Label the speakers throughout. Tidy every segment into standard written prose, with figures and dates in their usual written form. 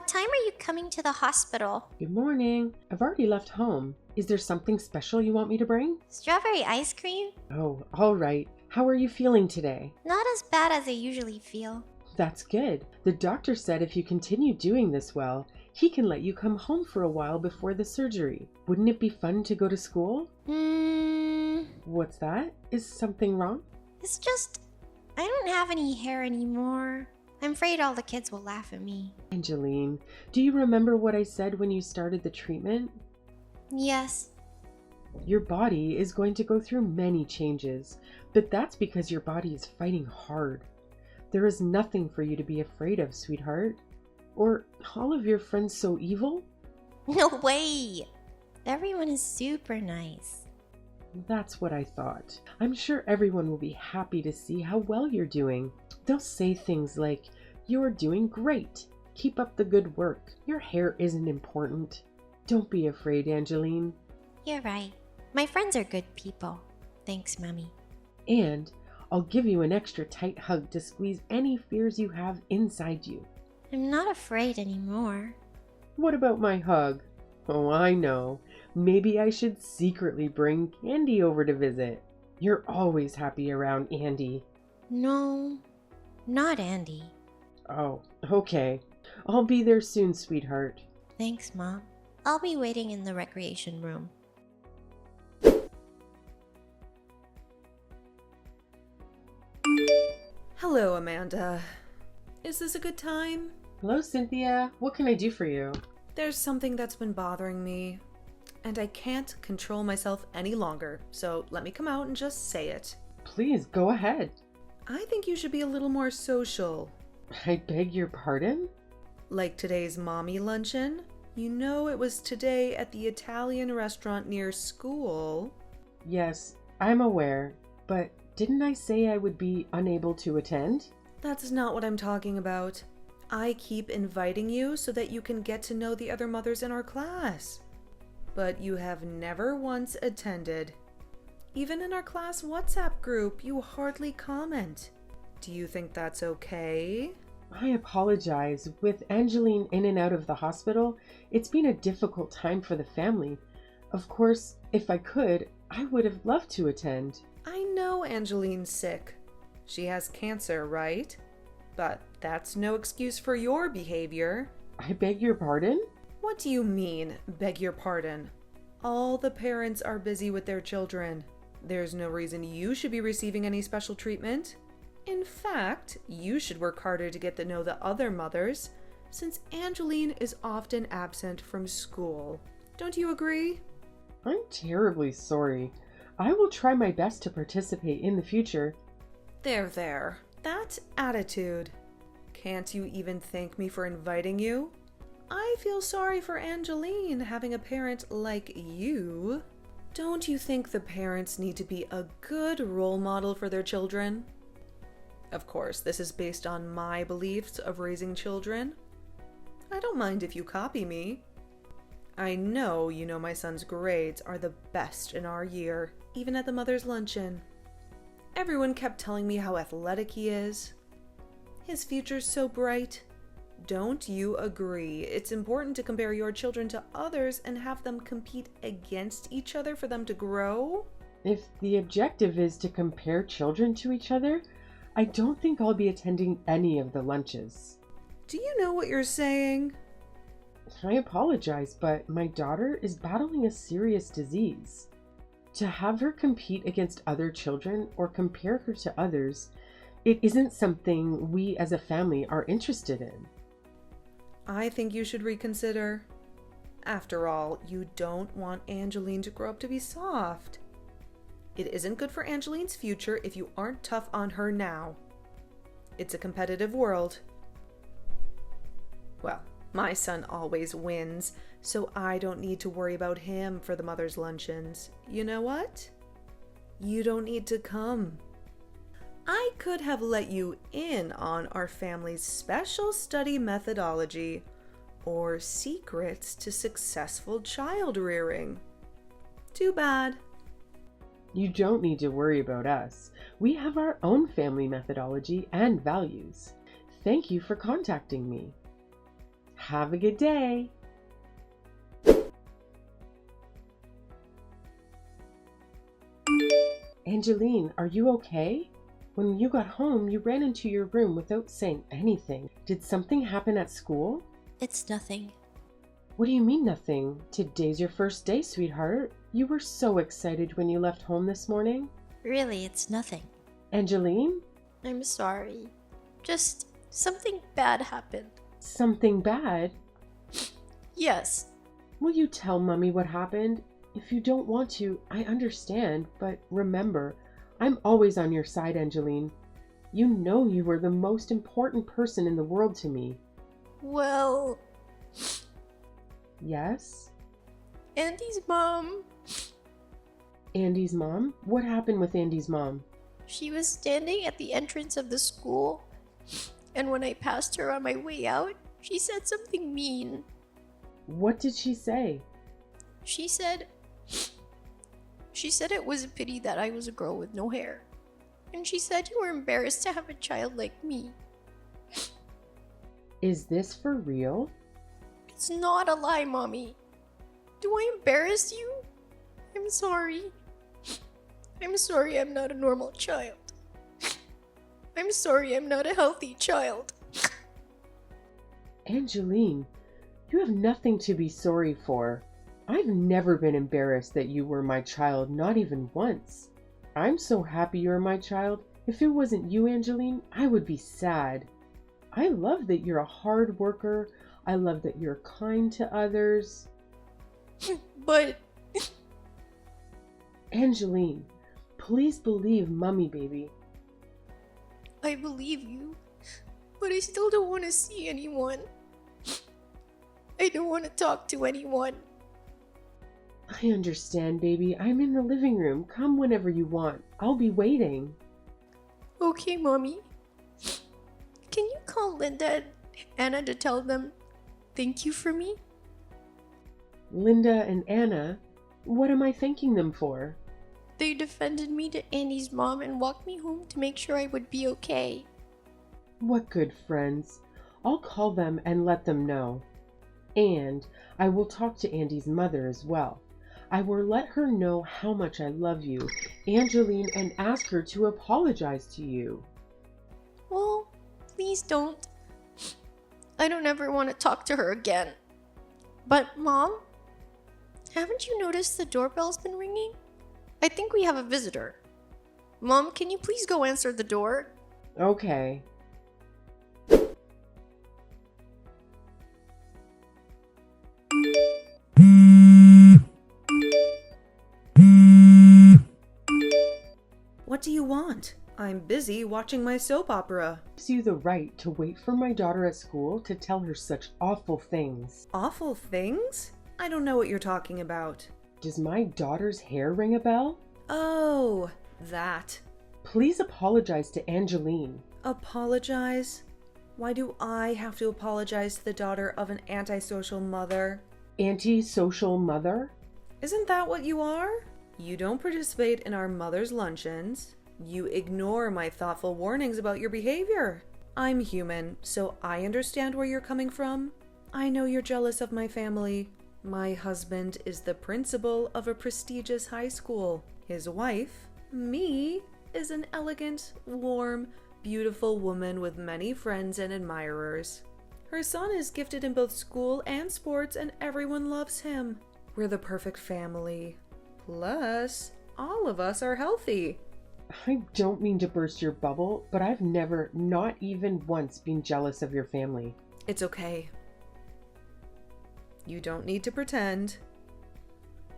Speaker 1: What time are you coming to the hospital?
Speaker 2: Good morning. I've already left home. Is there something special you want me to bring?
Speaker 1: Strawberry ice cream?
Speaker 2: Oh, all right. How are you feeling today?
Speaker 1: Not as bad as I usually feel.
Speaker 2: That's good. The doctor said if you continue doing this well, he can let you come home for a while before the surgery. Wouldn't it be fun to go to school? What's that? Is something wrong?
Speaker 1: It's just, I don't have any hair anymore. I'm afraid all the kids will laugh at me.
Speaker 2: Angeline, do you remember what I said when you started the treatment?
Speaker 1: Yes.
Speaker 2: Your body is going to go through many changes, but that's because your body is fighting hard. There is nothing for you to be afraid of, sweetheart. Or all of your friends so evil?
Speaker 1: No way! Everyone is super nice.
Speaker 2: That's what I thought. I'm sure everyone will be happy to see how well you're doing. They'll say things like, "You're doing great. Keep up the good work. Your hair isn't important." Don't be afraid, Angeline.
Speaker 1: You're right. My friends are good people. Thanks, Mommy.
Speaker 2: And I'll give you an extra tight hug to squeeze any fears you have inside you.
Speaker 1: I'm not afraid anymore.
Speaker 2: What about my hug? Oh, I know. Maybe I should secretly bring Candy over to visit. You're always happy around Andy.
Speaker 1: No, not Andy.
Speaker 2: Oh, okay. I'll be there soon, sweetheart.
Speaker 1: Thanks, Mom. I'll be waiting in the recreation room.
Speaker 3: Hello, Amanda. Is this a good time?
Speaker 2: Hello, Cynthia. What can I do for you?
Speaker 3: There's something that's been bothering me, and I can't control myself any longer, so let me come out and just say it.
Speaker 2: Please, go ahead.
Speaker 3: I think you should be a little more social.
Speaker 2: I beg your pardon?
Speaker 3: Like today's mommy luncheon? You know it was today at the Italian restaurant near school.
Speaker 2: Yes, I'm aware, but didn't I say I would be unable to attend?
Speaker 3: That's not what I'm talking about. I keep inviting you so that you can get to know the other mothers in our class. But you have never once attended. Even in our class WhatsApp group, you hardly comment. Do you think that's okay?
Speaker 2: I apologize. With Angeline in and out of the hospital, it's been a difficult time for the family. Of course, if I could, I would have loved to attend.
Speaker 3: I know Angeline's sick. She has cancer, right? But that's no excuse for your behavior.
Speaker 2: I beg your pardon?
Speaker 3: What do you mean, beg your pardon? All the parents are busy with their children. There's no reason you should be receiving any special treatment. In fact, you should work harder to get to know the other mothers, since Angeline is often absent from school. Don't you agree?
Speaker 2: I'm terribly sorry. I will try my best to participate in the future.
Speaker 3: There. That attitude. Can't you even thank me for inviting you? I feel sorry for Angeline having a parent like you. Don't you think the parents need to be a good role model for their children? Of course, this is based on my beliefs of raising children. I don't mind if you copy me. I know you know my son's grades are the best in our year, even at the mother's luncheon. Everyone kept telling me how athletic he is. His future's so bright. Don't you agree? It's important to compare your children to others and have them compete against each other for them to grow?
Speaker 2: If the objective is to compare children to each other, I don't think I'll be attending any of the lunches.
Speaker 3: Do you know what you're saying?
Speaker 2: I apologize, but my daughter is battling a serious disease. To have her compete against other children or compare her to others, it isn't something we as a family are interested in.
Speaker 3: I think you should reconsider. After all, you don't want Angeline to grow up to be soft. It isn't good for Angeline's future if you aren't tough on her now. It's a competitive world. Well, my son always wins, so I don't need to worry about him for the mother's luncheons. You know what? You don't need to come. I could have let you in on our family's special study methodology or secrets to successful child rearing. Too bad.
Speaker 2: You don't need to worry about us. We have our own family methodology and values. Thank you for contacting me. Have a good day. Angeline, are you okay? When you got home, you ran into your room without saying anything. Did something happen at school?
Speaker 1: It's nothing.
Speaker 2: What do you mean nothing? Today's your first day, sweetheart. You were so excited when you left home this morning.
Speaker 1: Really, it's nothing.
Speaker 2: Angeline?
Speaker 1: I'm sorry. Just something bad happened.
Speaker 2: Something bad?
Speaker 1: Yes.
Speaker 2: Will you tell Mommy what happened? If you don't want to, I understand, but remember, I'm always on your side, Angeline. You know you were the most important person in the world to me.
Speaker 1: Well,
Speaker 2: Yes?
Speaker 1: Andy's mom,
Speaker 2: Andy's mom? What happened with Andy's mom?
Speaker 1: she was standing at the entrance of the school, and when I passed her on my way out, she said something mean.
Speaker 2: What did she say?
Speaker 1: She said it was a pity that I was a girl with no hair. And she said you were embarrassed to have a child like me.
Speaker 2: Is this for real?
Speaker 1: It's not a lie, Mommy. Do I embarrass you? I'm sorry. I'm sorry I'm not a normal child. I'm sorry I'm not a healthy child.
Speaker 2: Angeline, you have nothing to be sorry for. I've never been embarrassed that you were my child, not even once. I'm so happy you're my child. If it wasn't you, Angeline, I would be sad. I love that you're a hard worker. I love that you're kind to others.
Speaker 1: But
Speaker 2: Angeline, please believe Mummy, baby.
Speaker 1: I believe you. But I still don't want to see anyone. I don't want to talk to anyone.
Speaker 2: I understand, baby. I'm in the living room. Come whenever you want. I'll be waiting.
Speaker 1: Okay, Mommy. Can you call Linda and Anna to tell them thank you for me?
Speaker 2: Linda and Anna, what am I thanking them for?
Speaker 1: They defended me to Andy's mom and walked me home to make sure I would be okay.
Speaker 2: What good friends. I'll call them and let them know. And I will talk to Andy's mother as well. I will let her know how much I love you, Angeline, and ask her to apologize to you.
Speaker 1: Well, please don't. I don't ever want to talk to her again. But, Mom, haven't you noticed the doorbell's been ringing? I think we have a visitor. Mom, can you please go answer the door?
Speaker 2: Okay.
Speaker 3: What do you want? I'm busy watching my soap opera.
Speaker 2: Gives you the right to wait for my daughter at school to tell her such awful things.
Speaker 3: Awful things? I don't know what you're talking about.
Speaker 2: Does my daughter's hair ring a bell?
Speaker 3: Oh, that.
Speaker 2: Please apologize to Angeline.
Speaker 3: Apologize? Why do I have to apologize to the daughter of an antisocial mother?
Speaker 2: Anti-social mother?
Speaker 3: Isn't that what you are? You don't participate in our mother's luncheons. You ignore my thoughtful warnings about your behavior. I'm human, so I understand where you're coming from. I know you're jealous of my family. My husband is the principal of a prestigious high school. His wife, me, is an elegant, warm, beautiful woman with many friends and admirers. Her son is gifted in both school and sports, and everyone loves him. We're the perfect family. Plus, all of us are healthy.
Speaker 2: I don't mean to burst your bubble, but I've never, not even once, been jealous of your family.
Speaker 3: It's okay. You don't need to pretend.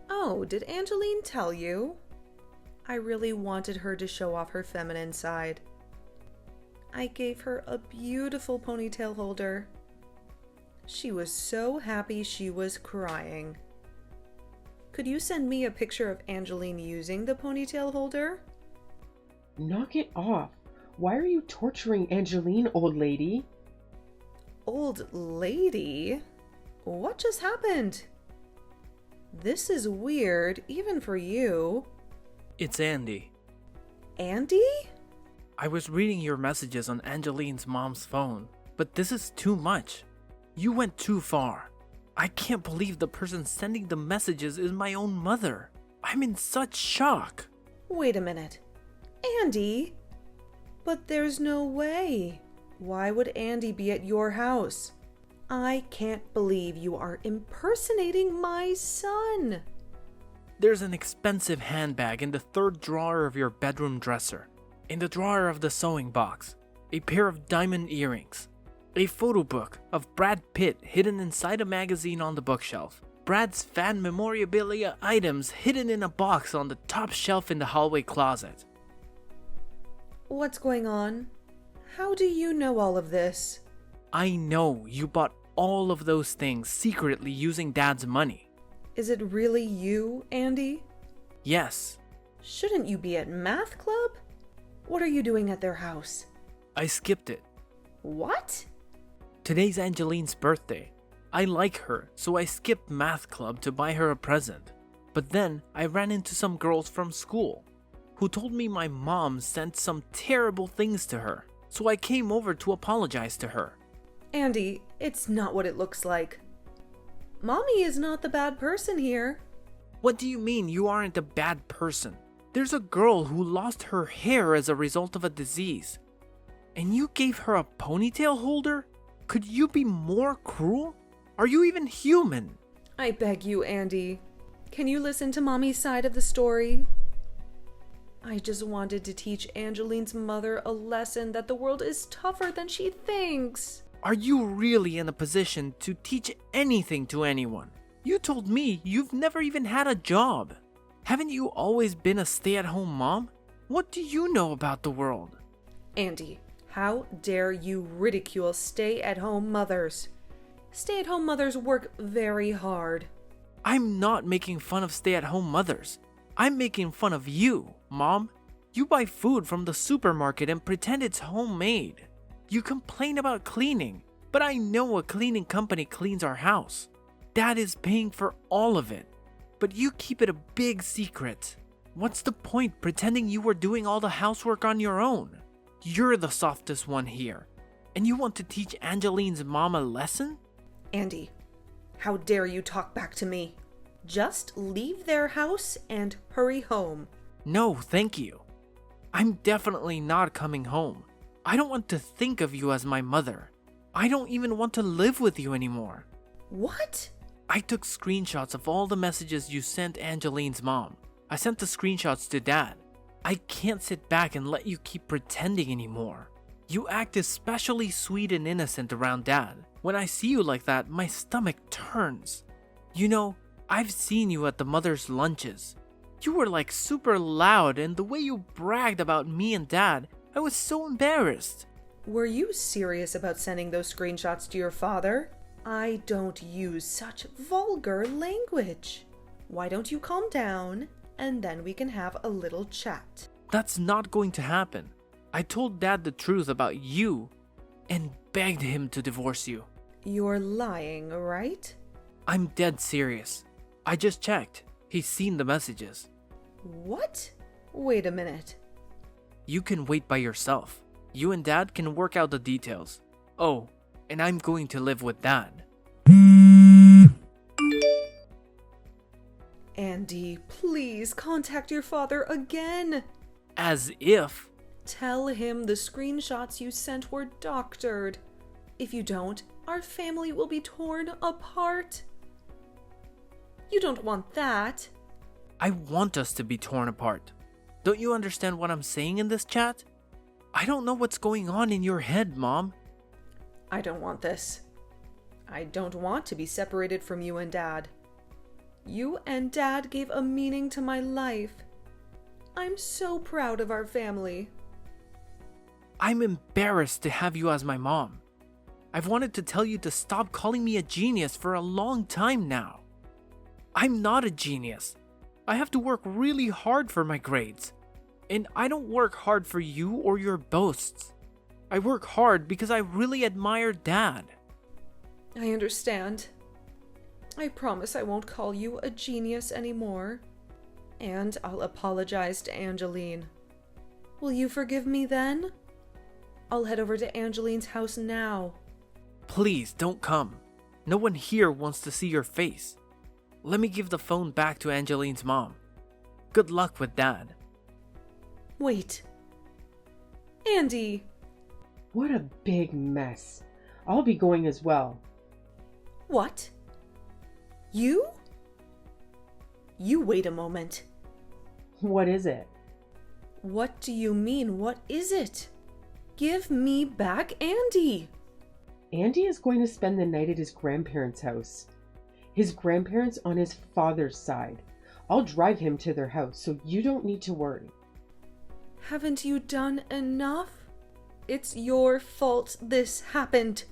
Speaker 3: Oh, did Angeline tell you? I really wanted her to show off her feminine side. I gave her a beautiful ponytail holder. She was so happy she was crying. Could you send me a picture of Angeline using the ponytail holder?
Speaker 2: Knock it off. Why are you torturing Angeline, old lady?
Speaker 3: Old lady? What just happened? This is weird, even for you.
Speaker 4: It's Andy.
Speaker 3: Andy?
Speaker 4: I was reading your messages on Angeline's mom's phone, but this is too much. You went too far. I can't believe the person sending the messages is my own mother. I'm in such shock.
Speaker 3: Wait a minute. Andy? But there's no way. Why would Andy be at your house? I can't believe you are impersonating my son.
Speaker 4: There's an expensive handbag in the third drawer of your bedroom dresser, in the drawer of the sewing box, a pair of diamond earrings, a photo book of Brad Pitt hidden inside a magazine on the bookshelf, Brad's fan memorabilia items hidden in a box on the top shelf in the hallway closet.
Speaker 3: What's going on? How do you know all of this?
Speaker 4: I know you bought all of those things secretly using Dad's money.
Speaker 3: Is it really you, Andy?
Speaker 4: Yes,
Speaker 3: Shouldn't you be at math club? What are you doing at their house?
Speaker 4: I skipped it.
Speaker 3: What?
Speaker 4: Today's Angeline's birthday. I like her, so I skipped math club to buy her a present. But then I ran into some girls from school who told me my mom sent some terrible things to her, so I came over to apologize to her.
Speaker 3: Andy, it's not what it looks like. Mommy is not the bad person here.
Speaker 4: What do you mean you aren't a bad person? There's a girl who lost her hair as a result of a disease. And you gave her a ponytail holder? Could you be more cruel? Are you even human?
Speaker 3: I beg you, Andy. Can you listen to Mommy's side of the story? I just wanted to teach Angeline's mother a lesson that the world is tougher than she thinks.
Speaker 4: Are you really in a position to teach anything to anyone? You told me you've never even had a job. Haven't you always been a stay-at-home mom? What do you know about the world?
Speaker 3: Andy, how dare you ridicule stay-at-home mothers? Stay-at-home mothers work very hard.
Speaker 4: I'm not making fun of stay-at-home mothers. I'm making fun of you, Mom. You buy food from the supermarket and pretend it's homemade. You complain about cleaning, but I know a cleaning company cleans our house. Dad is paying for all of it, but you keep it a big secret. What's the point pretending you were doing all the housework on your own? You're the softest one here, and you want to teach Angeline's mom a lesson?
Speaker 3: Andy, how dare you talk back to me? Just leave their house and hurry home.
Speaker 4: No, thank you. I'm definitely not coming home. I don't want to think of you as my mother. I don't even want to live with you anymore.
Speaker 3: What?
Speaker 4: I took screenshots of all the messages you sent Angeline's mom. I sent the screenshots to Dad. I can't sit back and let you keep pretending anymore. You act especially sweet and innocent around Dad. When I see you like that, my stomach turns. You know, I've seen you at the mother's lunches. You were like super loud, and the way you bragged about me and Dad, I was so embarrassed.
Speaker 3: Were you serious about sending those screenshots to your father? I don't use such vulgar language. Why don't you calm down, and then we can have a little chat.
Speaker 4: That's not going to happen. I told Dad the truth about you and begged him to divorce you.
Speaker 3: You're lying, right?
Speaker 4: I'm dead serious. I just checked. He's seen the messages.
Speaker 3: What? Wait a minute.
Speaker 4: You can wait by yourself. You and Dad can work out the details. Oh, and I'm going to live with Dad.
Speaker 3: Andy, please contact your father again.
Speaker 4: As if.
Speaker 3: Tell him the screenshots you sent were doctored. If you don't, our family will be torn apart. You don't want that.
Speaker 4: I want us to be torn apart. Don't you understand what I'm saying in this chat? I don't know what's going on in your head, Mom.
Speaker 3: I don't want this. I don't want to be separated from you and Dad. You and Dad gave a meaning to my life. I'm so proud of our family.
Speaker 4: I'm embarrassed to have you as my mom. I've wanted to tell you to stop calling me a genius for a long time now. I'm not a genius. I have to work really hard for my grades. And I don't work hard for you or your boasts. I work hard because I really admire Dad.
Speaker 3: I understand. I promise I won't call you a genius anymore. And I'll apologize to Angeline. Will you forgive me then? I'll head over to Angeline's house now.
Speaker 4: Please don't come. No one here wants to see your face. Let me give the phone back to Angeline's mom. Good luck with Dad.
Speaker 3: Wait. Andy!
Speaker 2: What a big mess. I'll be going as well.
Speaker 3: What? You? You wait a moment.
Speaker 2: What is it?
Speaker 3: What do you mean, what is it? Give me back Andy!
Speaker 2: Andy is going to spend the night at his grandparents' house. His grandparents on his father's side. I'll drive him to their house, so you don't need to worry.
Speaker 3: Haven't you done enough? It's your fault this happened.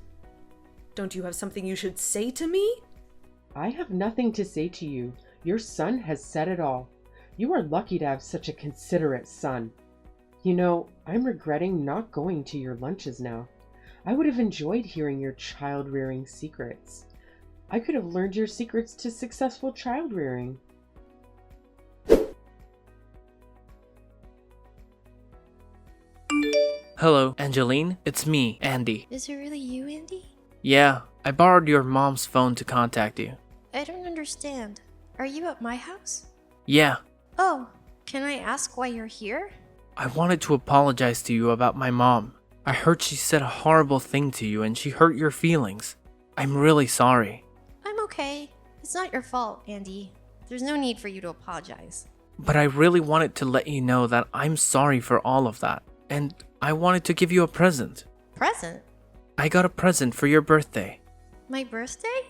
Speaker 3: Don't you have something you should say to me?
Speaker 2: I have nothing to say to you. Your son has said it all. You are lucky to have such a considerate son. You know, I'm regretting not going to your lunches now. I would have enjoyed hearing your child-rearing secrets. I could have learned your secrets to successful child-rearing.
Speaker 4: Hello, Angeline. It's me, Andy.
Speaker 1: Is it really you, Andy?
Speaker 4: Yeah, I borrowed your mom's phone to contact you.
Speaker 1: I don't understand. Are you at my house?
Speaker 4: Yeah,
Speaker 1: Oh, can I ask why you're here?
Speaker 4: I wanted to apologize to you about my mom. I heard she said a horrible thing to you and she hurt your feelings. I'm really sorry.
Speaker 1: I'm okay. It's not your fault, Andy. There's no need for you to apologize.
Speaker 4: But I really wanted to let you know that I'm sorry for all of that. And I wanted to give you a present.
Speaker 1: Present?
Speaker 4: I got a present for your birthday.
Speaker 1: My birthday?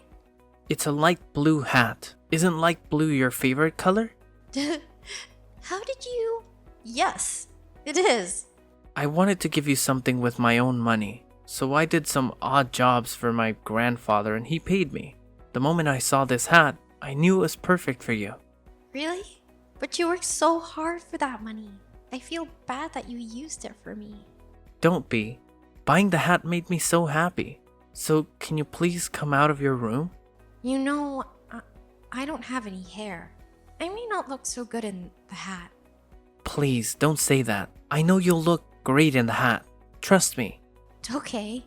Speaker 4: It's a light blue hat. Isn't light blue your favorite color?
Speaker 1: How did you... Yes, it is.
Speaker 4: I wanted to give you something with my own money, so I did some odd jobs for my grandfather and he paid me. The moment I saw this hat, I knew it was perfect for you.
Speaker 1: Really? But you worked so hard for that money. I feel bad that you used it for me.
Speaker 4: Don't be. Buying the hat made me so happy. So can you please come out of your room?
Speaker 1: You know, I don't have any hair. I may not look so good in the hat.
Speaker 4: Please, don't say that. I know you'll look great in the hat. Trust me.
Speaker 1: Okay.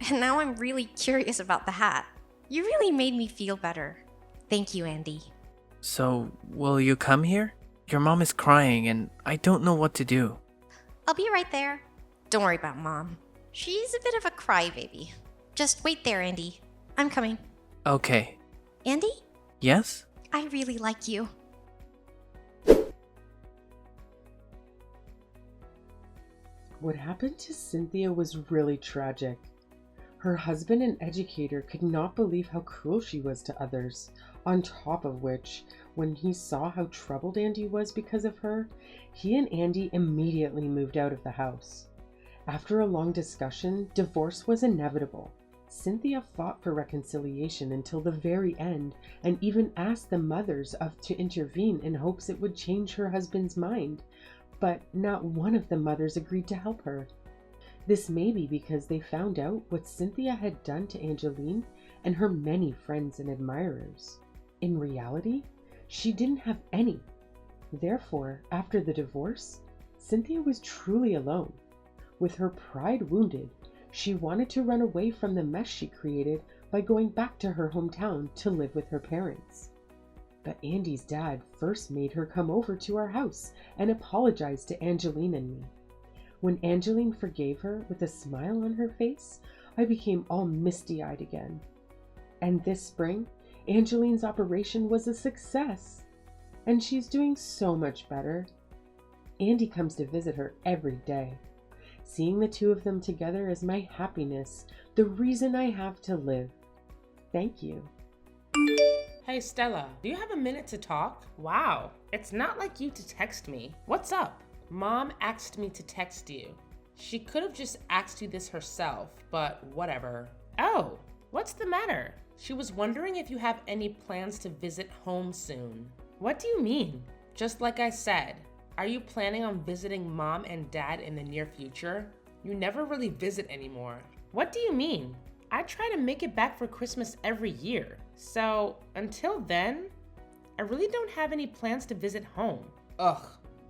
Speaker 1: And now I'm really curious about the hat. You really made me feel better. Thank you, Andy.
Speaker 4: So, will you come here? Your mom is crying and I don't know what to do.
Speaker 1: I'll be right there. Don't worry about Mom. She's a bit of a crybaby. Just wait there, Andy. I'm coming.
Speaker 4: Okay.
Speaker 1: Andy?
Speaker 4: Yes?
Speaker 1: I really like you.
Speaker 2: What happened to Cynthia was really tragic. Her husband, an educator, could not believe how cruel she was to others, on top of which, when he saw how troubled Andy was because of her, he and Andy immediately moved out of the house. After a long discussion, divorce was inevitable. Cynthia fought for reconciliation until the very end and even asked the mothers to intervene in hopes it would change her husband's mind, but not one of the mothers agreed to help her. This may be because they found out what Cynthia had done to Angeline and her many friends and admirers. In reality, she didn't have any. Therefore, after the divorce, Cynthia was truly alone. With her pride wounded, she wanted to run away from the mess she created by going back to her hometown to live with her parents. But Andy's dad first made her come over to our house and apologize to Angeline and me. When Angeline forgave her with a smile on her face, I became all misty-eyed again. And this spring, Angeline's operation was a success, and she's doing so much better. Andy comes to visit her every day. Seeing the two of them together is my happiness, the reason I have to live. Thank you.
Speaker 5: Hey Stella, do you have a minute to talk? Wow, it's not like you to text me. What's up? Mom asked me to text you. She could have just asked you this herself, but whatever. Oh, what's the matter? She was wondering if you have any plans to visit home soon. What do you mean? Just like I said, are you planning on visiting Mom and Dad in the near future? You never really visit anymore. What do you mean? I try to make it back for Christmas every year. So until then, I really don't have any plans to visit home. Ugh,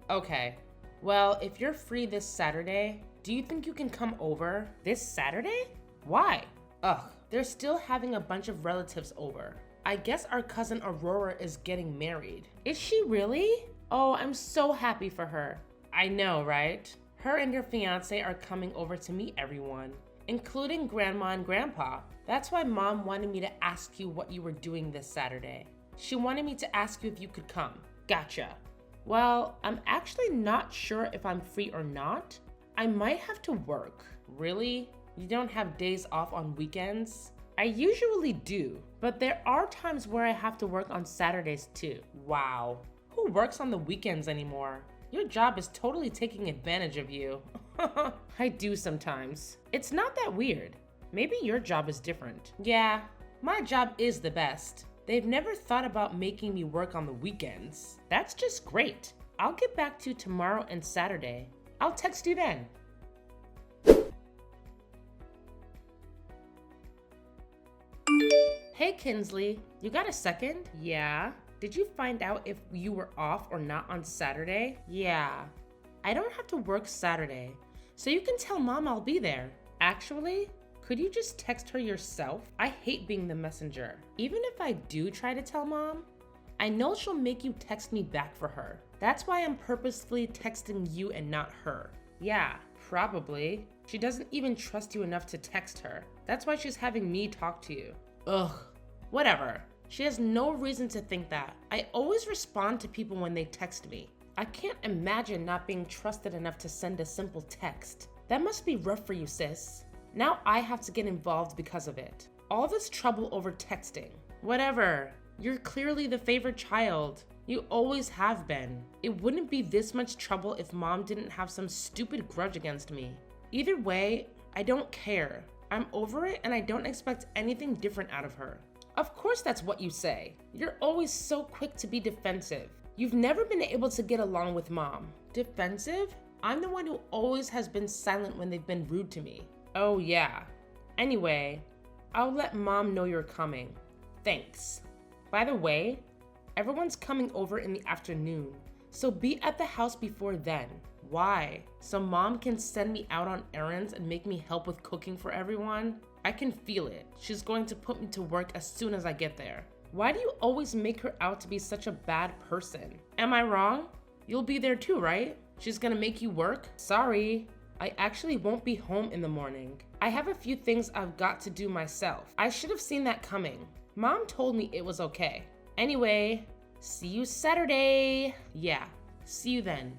Speaker 5: okay. Well, if you're free this Saturday, do you think you can come over this Saturday? Why? Ugh, They're still having a bunch of relatives over. I guess our cousin Aurora is getting married. Is she really? Oh, I'm so happy for her. I know, right? Her and her fiance are coming over to meet everyone, including Grandma and Grandpa. That's why Mom wanted me to ask you what you were doing this Saturday. She wanted me to ask you if you could come. Gotcha. Well, I'm actually not sure if I'm free or not. I might have to work. Really? You don't have days off on weekends? I usually do, but there are times where I have to work on Saturdays too. Wow. Who works on the weekends anymore? Your job is totally taking advantage of you. I do sometimes. It's not that weird. Maybe your job is different. Yeah, my job is the best. They've never thought about making me work on the weekends. That's just great. I'll get back to you tomorrow and Saturday. I'll text you then. Hey Kinsley, you got a second? Yeah. Did you find out if you were off or not on Saturday? Yeah. I don't have to work Saturday, so you can tell Mom I'll be there. Actually, could you just text her yourself? I hate being the messenger. Even if I do try to tell Mom, I know she'll make you text me back for her. That's why I'm purposefully texting you and not her. Yeah, probably. She doesn't even trust you enough to text her. That's why she's having me talk to you. Ugh, whatever. She has no reason to think that. I always respond to people when they text me. I can't imagine not being trusted enough to send a simple text. That must be rough for you, sis. Now I have to get involved because of it. All this trouble over texting. Whatever. You're clearly the favorite child. You always have been. It wouldn't be this much trouble if Mom didn't have some stupid grudge against me. Either way, I don't care. I'm over it and I don't expect anything different out of her. Of course that's what you say. You're always so quick to be defensive. You've never been able to get along with Mom. Defensive? I'm the one who always has been silent when they've been rude to me. Oh yeah. Anyway, I'll let Mom know you're coming. Thanks. By the way, everyone's coming over in the afternoon, so be at the house before then. Why? So Mom can send me out on errands and make me help with cooking for everyone? I can feel it. She's going to put me to work as soon as I get there. Why do you always make her out to be such a bad person? Am I wrong? You'll be there too, right? She's gonna make you work? Sorry. I actually won't be home in the morning. I have a few things I've got to do myself. I should have seen that coming. Mom told me it was okay. Anyway, see you Saturday. Yeah, see you then.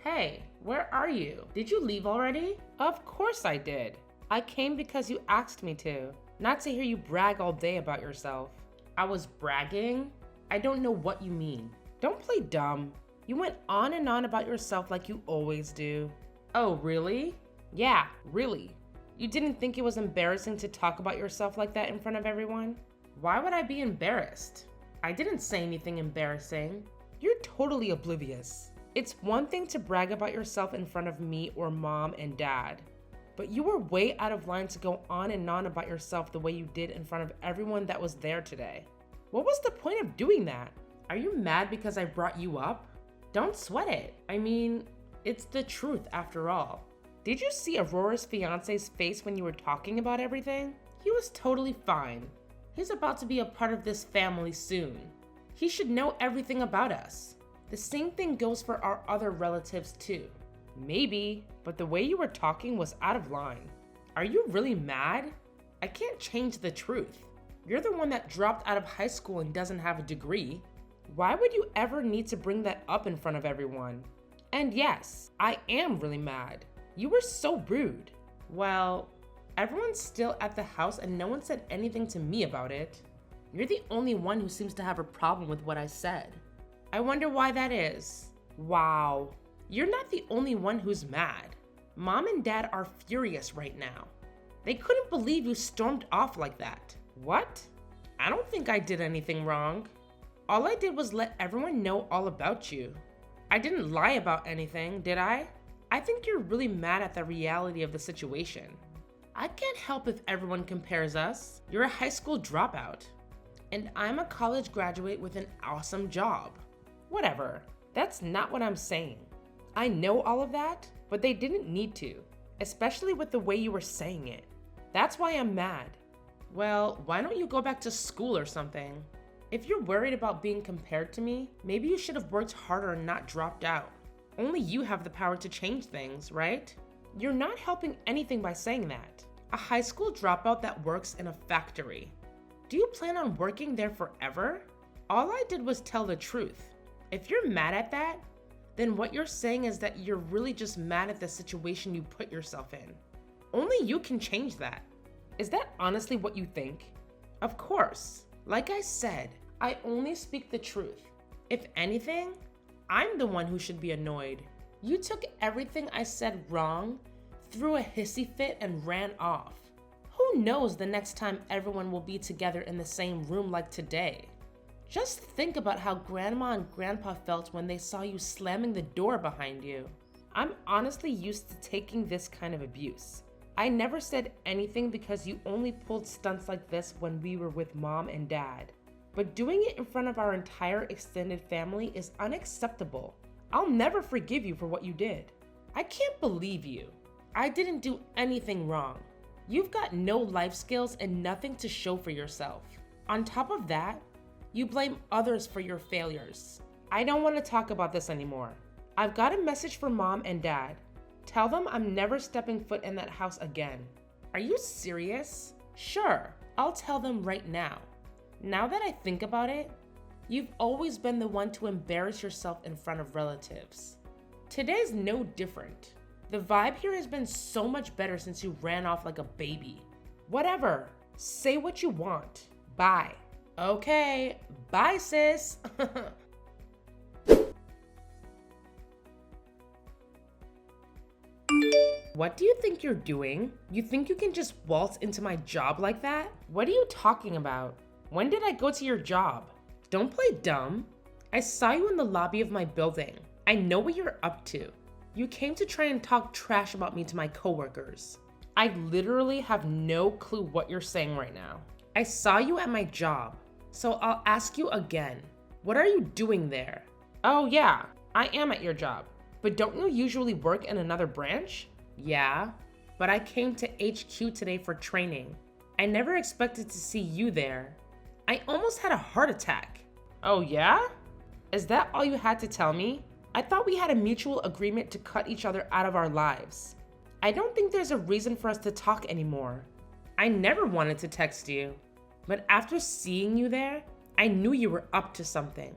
Speaker 5: Hey, where are you? Did you leave already? Of course I did. I came because you asked me to, not to hear you brag all day about yourself. I was bragging? I don't know what you mean. Don't play dumb. You went on and on about yourself like you always do. Oh, really? Yeah, really. You didn't think it was embarrassing to talk about yourself like that in front of everyone? Why would I be embarrassed? I didn't say anything embarrassing. You're totally oblivious. It's one thing to brag about yourself in front of me or Mom and Dad, but you were way out of line to go on and on about yourself the way you did in front of everyone that was there today. What was the point of doing that? Are you mad because I brought you up? Don't sweat it. I mean, it's the truth after all. Did you see Aurora's fiance's face when you were talking about everything? He was totally fine. He's about to be a part of this family soon. He should know everything about us. The same thing goes for our other relatives too. Maybe, but the way you were talking was out of line. Are you really mad? I can't change the truth. You're the one that dropped out of high school and doesn't have a degree. Why would you ever need to bring that up in front of everyone? And yes, I am really mad. You were so rude. Well, everyone's still at the house and no one said anything to me about it. You're the only one who seems to have a problem with what I said. I wonder why that is. Wow, you're not the only one who's mad. Mom and Dad are furious right now. They couldn't believe you stormed off like that. What? I don't think I did anything wrong. All I did was let everyone know all about you. I didn't lie about anything, did I? I think you're really mad at the reality of the situation. I can't help if everyone compares us. You're a high school dropout, and I'm a college graduate with an awesome job. Whatever, that's not what I'm saying. I know all of that, but they didn't need to, especially with the way you were saying it. That's why I'm mad. Well, why don't you go back to school or something? If you're worried about being compared to me, maybe you should have worked harder and not dropped out. Only you have the power to change things, right? You're not helping anything by saying that. A high school dropout that works in a factory. Do you plan on working there forever? All I did was tell the truth. If you're mad at that, then what you're saying is that you're really just mad at the situation you put yourself in. Only you can change that. Is that honestly what you think? Of course. Like I said, I only speak the truth. If anything, I'm the one who should be annoyed. You took everything I said wrong, threw a hissy fit, and ran off. Who knows the next time everyone will be together in the same room like today? Just think about how Grandma and Grandpa felt when they saw you slamming the door behind you. I'm honestly used to taking this kind of abuse. I never said anything because you only pulled stunts like this when we were with Mom and Dad. But doing it in front of our entire extended family is unacceptable. I'll never forgive you for what you did. I can't believe you. I didn't do anything wrong. You've got no life skills and nothing to show for yourself. On top of that, you blame others for your failures. I don't want to talk about this anymore. I've got a message for Mom and Dad. Tell them I'm never stepping foot in that house again. Are you serious? Sure, I'll tell them right now. Now that I think about it, you've always been the one to embarrass yourself in front of relatives. Today's no different. The vibe here has been so much better since you ran off like a baby. Whatever, say what you want. Bye. Okay, bye sis. What do you think you're doing? You think you can just waltz into my job like that? What are you talking about? When did I go to your job? Don't play dumb. I saw you in the lobby of my building. I know what you're up to. You came to try and talk trash about me to my coworkers. I literally have no clue what you're saying right now. I saw you at my job, so I'll ask you again. What are you doing there? Oh yeah, I am at your job. But don't you usually work in another branch? Yeah, but I came to HQ today for training. I never expected to see you there. I almost had a heart attack. Oh yeah? Is that all you had to tell me? I thought we had a mutual agreement to cut each other out of our lives. I don't think there's a reason for us to talk anymore. I never wanted to text you, but after seeing you there, I knew you were up to something.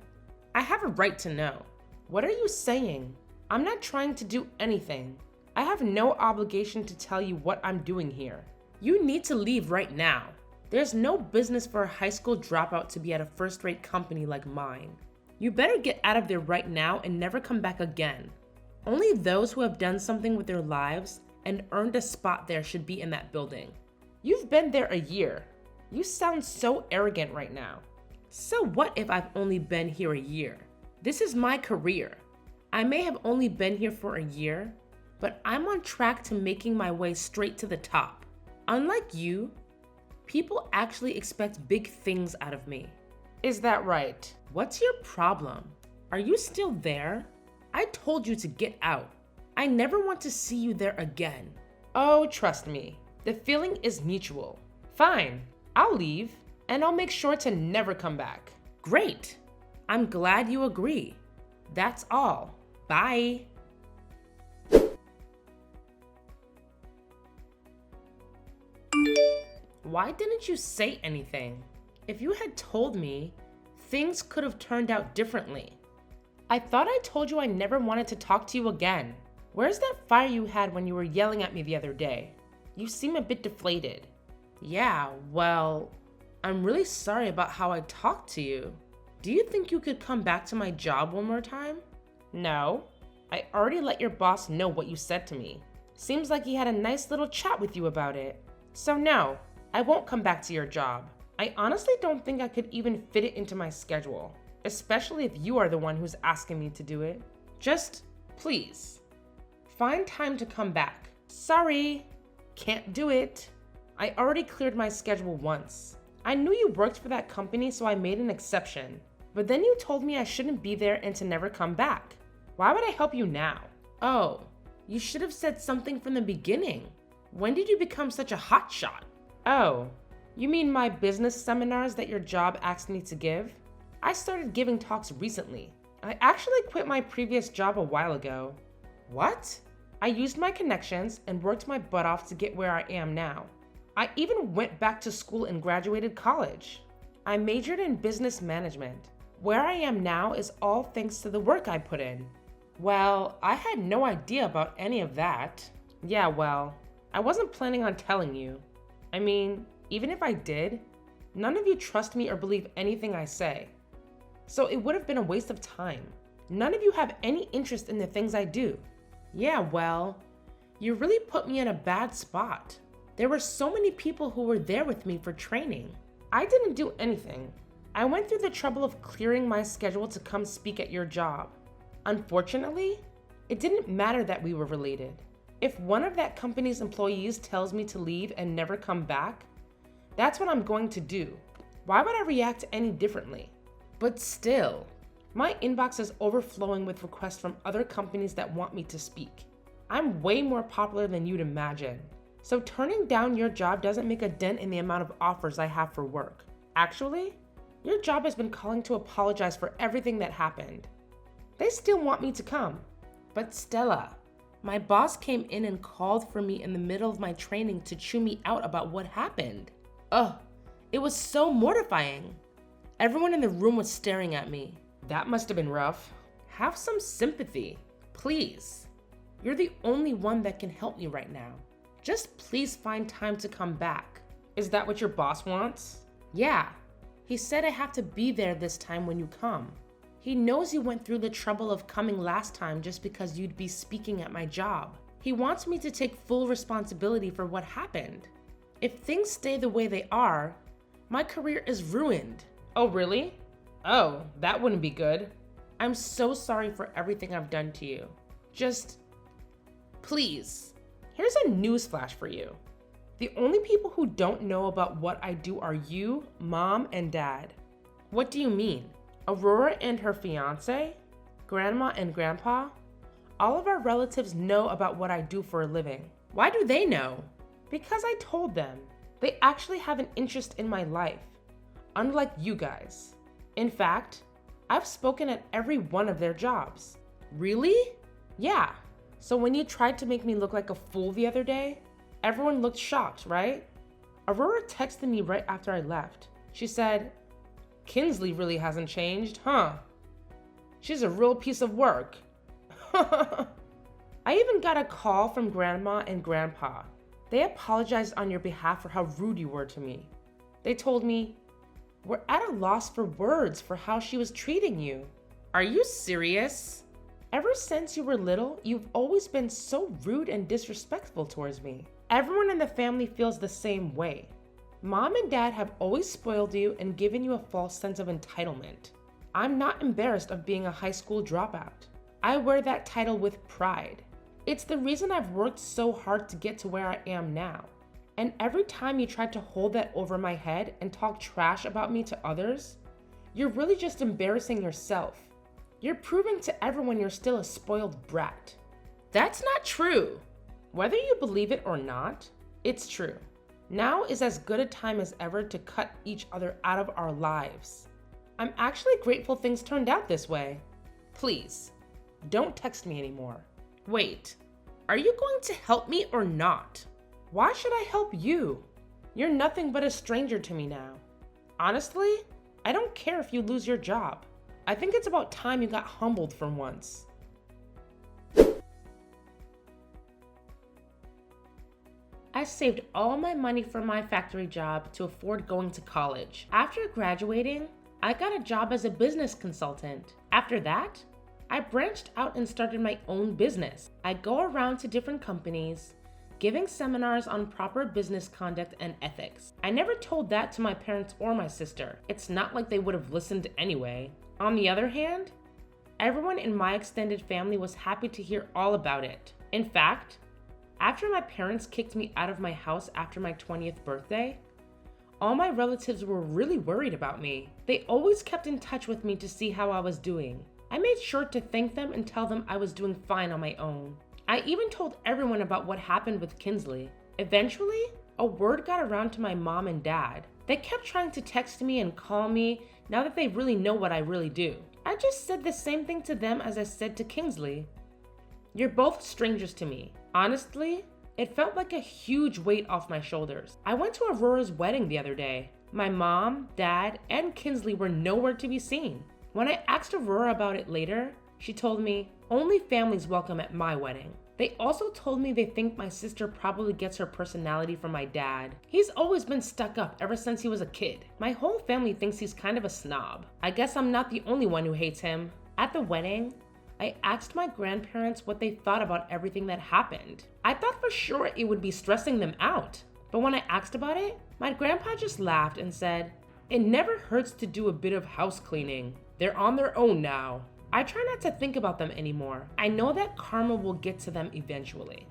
Speaker 5: I have a right to know. What are you saying? I'm not trying to do anything. I have no obligation to tell you what I'm doing here. You need to leave right now. There's no business for a high school dropout to be at a first-rate company like mine. You better get out of there right now and never come back again. Only those who have done something with their lives and earned a spot there should be in that building. You've been there a year. You sound so arrogant right now. So what if I've only been here a year? This is my career. I may have only been here for a year, but I'm on track to making my way straight to the top. Unlike you, people actually expect big things out of me. Is that right? What's your problem? Are you still there? I told you to get out. I never want to see you there again. Oh, trust me, the feeling is mutual. Fine, I'll leave, and I'll make sure to never come back. Great, I'm glad you agree. That's all. Bye. Why didn't you say anything? If you had told me, things could have turned out differently. I thought I told you I never wanted to talk to you again. Where's that fire you had when you were yelling at me the other day? You seem a bit deflated. Yeah, well, I'm really sorry about how I talked to you. Do you think you could come back to my job one more time? No, I already let your boss know what you said to me. Seems like he had a nice little chat with you about it. So no, I won't come back to your job. I honestly don't think I could even fit it into my schedule, especially if you are the one who's asking me to do it. Just, please, find time to come back. Sorry, can't do it. I already cleared my schedule once. I knew you worked for that company, so I made an exception. But then you told me I shouldn't be there and to never come back. Why would I help you now? Oh, you should have said something from the beginning. When did you become such a hotshot? Oh, you mean my business seminars that your job asked me to give? I started giving talks recently. I actually quit my previous job a while ago. What? I used my connections and worked my butt off to get where I am now. I even went back to school and graduated college. I majored in business management. Where I am now is all thanks to the work I put in. Well, I had no idea about any of that. Yeah, well, I wasn't planning on telling you. I mean, even if I did, none of you trust me or believe anything I say. So it would have been a waste of time. None of you have any interest in the things I do. Yeah, well, you really put me in a bad spot. There were so many people who were there with me for training. I didn't do anything. I went through the trouble of clearing my schedule to come speak at your job. Unfortunately, it didn't matter that we were related. If one of that company's employees tells me to leave and never come back, that's what I'm going to do. Why would I react any differently? But still, my inbox is overflowing with requests from other companies that want me to speak. I'm way more popular than you'd imagine. So turning down your job doesn't make a dent in the amount of offers I have for work. Actually, your job has been calling to apologize for everything that happened. They still want me to come. But Stella, my boss came in and called for me in the middle of my training to chew me out about what happened. Ugh, it was so mortifying. Everyone in the room was staring at me. That must have been rough. Have some sympathy, please. You're the only one that can help me right now. Just please find time to come back. Is that what your boss wants? Yeah, he said I have to be there this time when you come. He knows you went through the trouble of coming last time just because you'd be speaking at my job. He wants me to take full responsibility for what happened. If things stay the way they are, my career is ruined. Oh, really? Oh, that wouldn't be good. I'm so sorry for everything I've done to you. Just, please. Here's a newsflash for you. The only people who don't know about what I do are you, Mom, and Dad. What do you mean? Aurora and her fiance? Grandma and Grandpa? All of our relatives know about what I do for a living. Why do they know? Because I told them. They actually have an interest in my life, unlike you guys. In fact, I've spoken at every one of their jobs. Really? Yeah. So when you tried to make me look like a fool the other day, everyone looked shocked, right? Aurora texted me right after I left. She said, "Kinsley really hasn't changed, huh? She's a real piece of work." I even got a call from Grandma and Grandpa. They apologized on your behalf for how rude you were to me. They told me, "We're at a loss for words for how she was treating you." Are you serious? Ever since you were little, you've always been so rude and disrespectful towards me. Everyone in the family feels the same way. Mom and Dad have always spoiled you and given you a false sense of entitlement. I'm not embarrassed of being a high school dropout. I wear that title with pride. It's the reason I've worked so hard to get to where I am now. And every time you try to hold that over my head and talk trash about me to others, you're really just embarrassing yourself. You're proving to everyone you're still a spoiled brat. That's not true. Whether you believe it or not, it's true. Now is as good a time as ever to cut each other out of our lives. I'm actually grateful things turned out this way. Please, don't text me anymore. Wait, are you going to help me or not? Why should I help you? You're nothing but a stranger to me now. Honestly, I don't care if you lose your job. I think it's about time you got humbled for once. I saved all my money from my factory job to afford going to college. After graduating, I got a job as a business consultant. After that, I branched out and started my own business. I go around to different companies, giving seminars on proper business conduct and ethics. I never told that to my parents or my sister. It's not like they would have listened anyway. On the other hand, everyone in my extended family was happy to hear all about it. In fact, after my parents kicked me out of my house after my 20th birthday, all my relatives were really worried about me. They always kept in touch with me to see how I was doing. I made sure to thank them and tell them I was doing fine on my own. I even told everyone about what happened with Kinsley. Eventually, a word got around to my mom and dad. They kept trying to text me and call me now that they really know what I really do. I just said the same thing to them as I said to Kingsley. You're both strangers to me. Honestly, it felt like a huge weight off my shoulders. I went to Aurora's wedding the other day. My mom, dad, and Kinsley were nowhere to be seen. When I asked Aurora about it later, she told me, only families welcome at my wedding. They also told me they think my sister probably gets her personality from my dad. He's always been stuck up ever since he was a kid. My whole family thinks he's kind of a snob. I guess I'm not the only one who hates him. At the wedding, I asked my grandparents what they thought about everything that happened. I thought for sure it would be stressing them out. But when I asked about it, my grandpa just laughed and said, it never hurts to do a bit of house cleaning. They're on their own now. I try not to think about them anymore. I know that karma will get to them eventually.